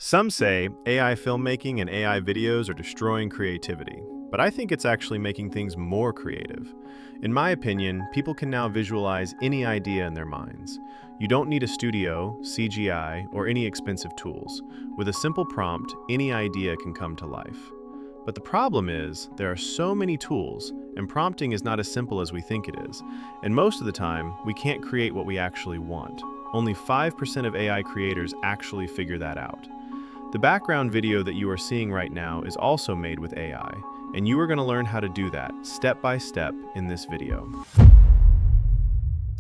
Some say AI filmmaking and AI videos are destroying creativity, but I think it's actually making things more creative. In my opinion, people can now visualize any idea in their minds. You don't need a studio, CGI, or any expensive tools. With a simple prompt, any idea can come to life. But the problem is, there are so many tools, and prompting is not as simple as we think it is. And most of the time, we can't create what we actually want. Only 5% of AI creators actually figure that out. The background video that you are seeing right now is also made with AI, and you are going to learn how to do that step by step in this video.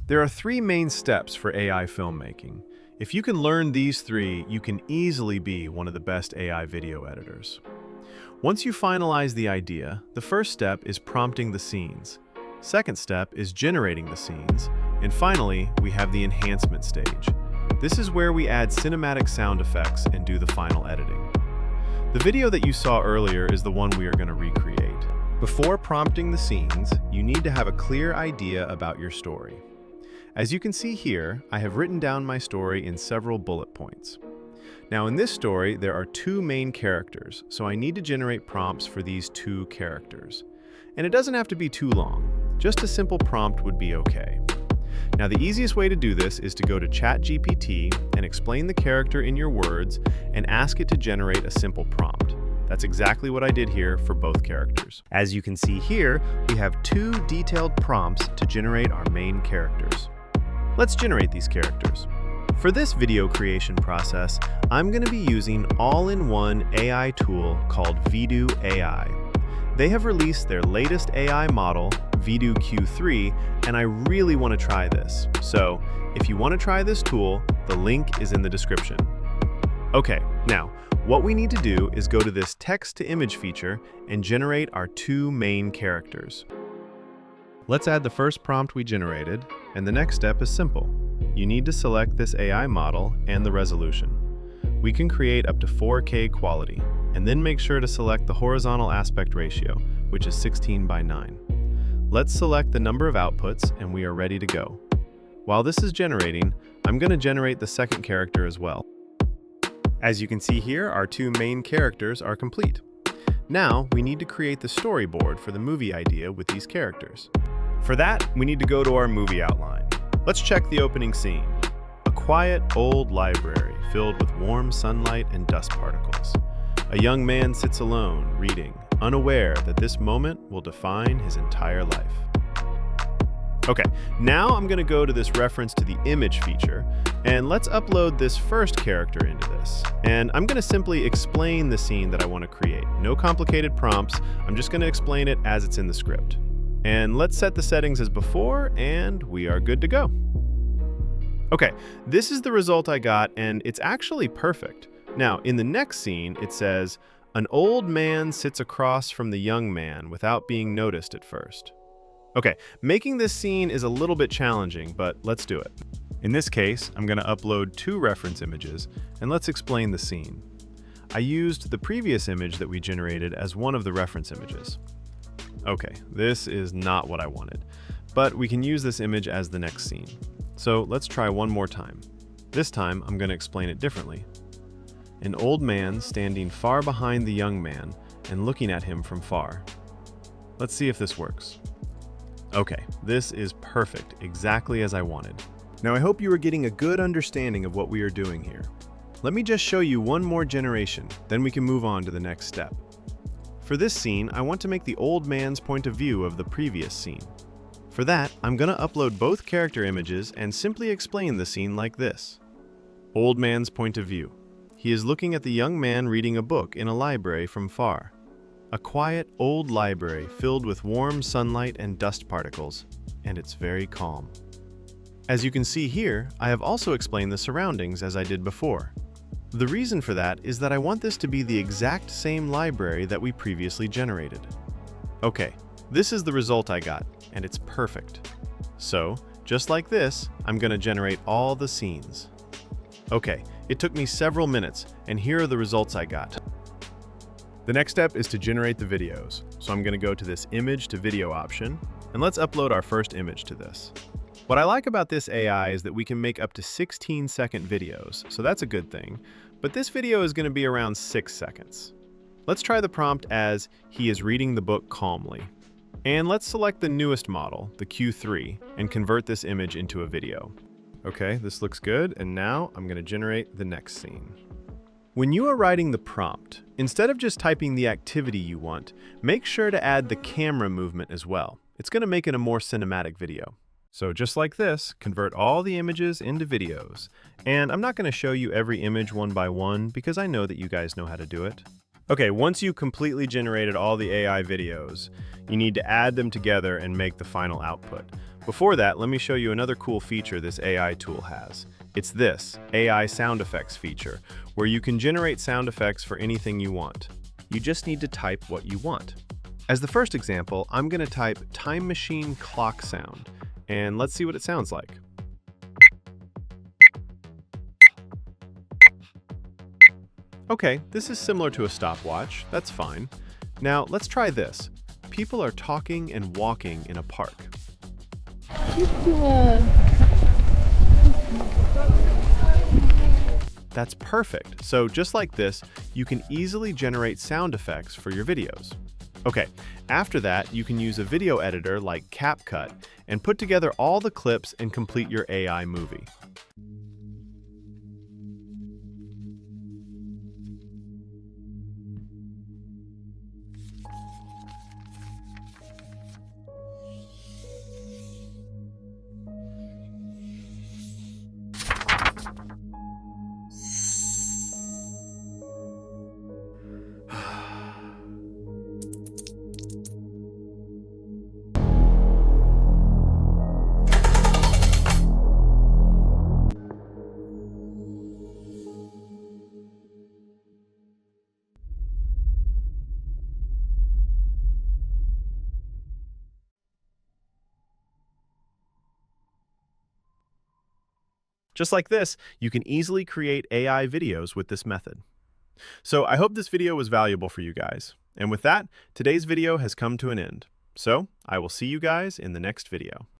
There are 3 main steps for AI filmmaking. If you can learn these 3, you can easily be one of the best AI video editors. Once you finalize the idea, the first step is prompting the scenes. Second step is generating the scenes. And finally, we have the enhancement stage. This is where we add cinematic sound effects and do the final editing. The video that you saw earlier is the one we are going to recreate. Before prompting the scenes, you need to have a clear idea about your story. As you can see here, I have written down my story in several bullet points. Now in this story, there are 2 main characters, so I need to generate prompts for these 2 characters. And it doesn't have to be too long. Just a simple prompt would be okay. Now the easiest way to do this is to go to ChatGPT and explain the character in your words and ask it to generate a simple prompt. That's exactly what I did here for both characters. As you can see here, we have 2 detailed prompts to generate our main characters. Let's generate these characters. For this video creation process, I'm going to be using all-in-one AI tool called Vidu AI. They have released their latest AI model, Vidu Q3, and I really want to try this. So, if you want to try this tool, the link is in the description. Okay, now, what we need to do is go to this text-to-image feature and generate our 2 main characters. Let's add the first prompt we generated, and the next step is simple. You need to select this AI model and the resolution. We can create up to 4K quality, and then make sure to select the horizontal aspect ratio, which is 16:9. Let's select the number of outputs, and we are ready to go. While this is generating, I'm going to generate the second character as well. As you can see here, our 2 main characters are complete. Now, we need to create the storyboard for the movie idea with these characters. For that, we need to go to our movie outline. Let's check the opening scene. A quiet, old library filled with warm sunlight and dust particles. A young man sits alone, reading, unaware that this moment will define his entire life. Okay, now I'm going to go to this reference to the image feature, and let's upload this first character into this. And I'm going to simply explain the scene that I want to create. No complicated prompts, I'm just going to explain it as it's in the script. And let's set the settings as before, and we are good to go. Okay, this is the result I got, and it's actually perfect. Now, in the next scene, it says, an old man sits across from the young man without being noticed at first. Okay, making this scene is a little bit challenging, but let's do it. In this case, I'm going to upload 2 reference images, and let's explain the scene. I used the previous image that we generated as one of the reference images. Okay, this is not what I wanted, but we can use this image as the next scene. So let's try one more time. This time, I'm going to explain it differently. An old man standing far behind the young man and looking at him from far. Let's see if this works. Okay, this is perfect, exactly as I wanted. Now I hope you are getting a good understanding of what we are doing here. Let me just show you one more generation, then we can move on to the next step. For this scene, I want to make the old man's point of view of the previous scene. For that, I'm going to upload both character images and simply explain the scene like this. Old man's point of view. He is looking at the young man reading a book in a library from far. A quiet, old library filled with warm sunlight and dust particles, and it's very calm. As you can see here, I have also explained the surroundings as I did before. The reason for that is that I want this to be the exact same library that we previously generated. Okay, this is the result I got, and it's perfect. So, just like this, I'm going to generate all the scenes. Okay, it took me several minutes, and here are the results I got. The next step is to generate the videos. So I'm going to go to this image to video option, and let's upload our first image to this. What I like about this AI is that we can make up to 16-second videos, so that's a good thing. but this video is going to be around 6 seconds. Let's try the prompt as he is reading the book calmly. And let's select the newest model, the Q3, and convert this image into a video. Okay, this looks good, and now I'm going to generate the next scene. When you are writing the prompt, instead of just typing the activity you want, make sure to add the camera movement as well. It's going to make it a more cinematic video. So just like this, convert all the images into videos. And I'm not going to show you every image one by one because I know that you guys know how to do it. Okay, once you completely generated all the AI videos, you need to add them together and make the final output. Before that, let me show you another cool feature this AI tool has. It's this AI sound effects feature, where you can generate sound effects for anything you want. You just need to type what you want. As the first example, I'm going to type time machine clock sound, and let's see what it sounds like. Okay, this is similar to a stopwatch. That's fine. Now, let's try this. People are talking and walking in a park. That's perfect. So just like this, you can easily generate sound effects for your videos. Okay, after that, you can use a video editor like CapCut and put together all the clips and complete your AI movie. Just like this, you can easily create AI videos with this method. So I hope this video was valuable for you guys. And with that, today's video has come to an end. So I will see you guys in the next video.